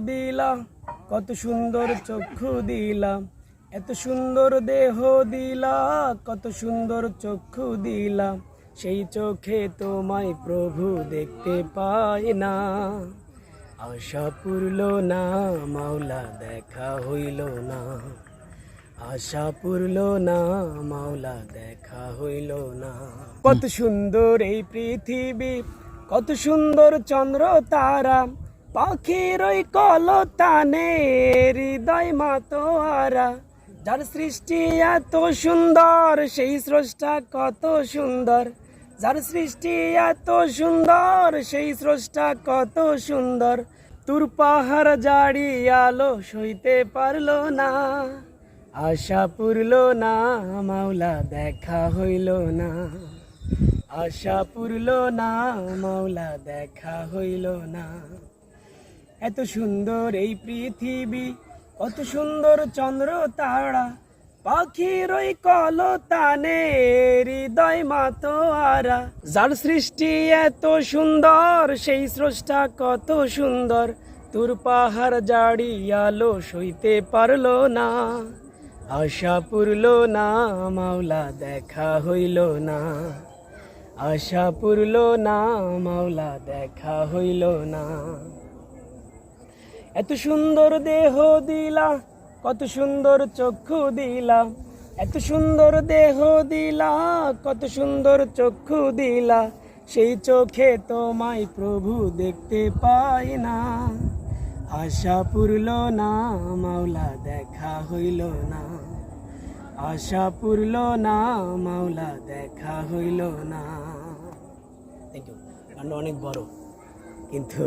দিলা কত সুন্দর চক্ষু দিলা, এত সুন্দর দেহ দিলা, কত সুন্দর চক্ষু দিলা, সেই চোখে তোমায় প্রভু দেখতে পাই না। আশা পুরল না মাওলা দেখা হইল না, আশা পুরল না মাওলা দেখা হইল না। কত সুন্দর এই পৃথিবী, কত সুন্দর চন্দ্র তারা, পাখির ওই কলতানে হৃদয় মাতোয়ারা। যার সৃষ্টি এত সুন্দর সেই স্রষ্টা কত সুন্দর, যার সৃষ্টি এত সুন্দর সেই স্রষ্টা কত সুন্দর। তোর পাহাড় জাড়ি আলো সইতে পারলো না, আশা পুরল না মাওলা দেখা হইল না, আশা পুরল না মাওলা দেখা হইল না। এত সুন্দর এই পৃথিবী, কত সুন্দর চন্দ্র তারা, পাখির ওই কলতানে হৃদয় মাতোয়ারা। যার সৃষ্টি এত সুন্দর সেই স্রষ্টা কত সুন্দর, তোর পাহাড় জাড়ি আলো সইতে পারলো না, আশা পুরল না মাওলা দেখা হইল না, আশা পুরল না মাওলা দেখা হইল না। এত সুন্দর দেহ দিলা, কত সুন্দর চক্ষু দিলা, এত সুন্দর দেহ দিলা, কত সুন্দর চক্ষু দিলা, সেই চোখে তোমায় প্রভু দেখতে পাই না। আশা পুরল না মাওলা দেখা হইল না, আশা পুরল না মাওলা দেখা হইল না। Thank you. গানটা অনেক বড় কিন্তু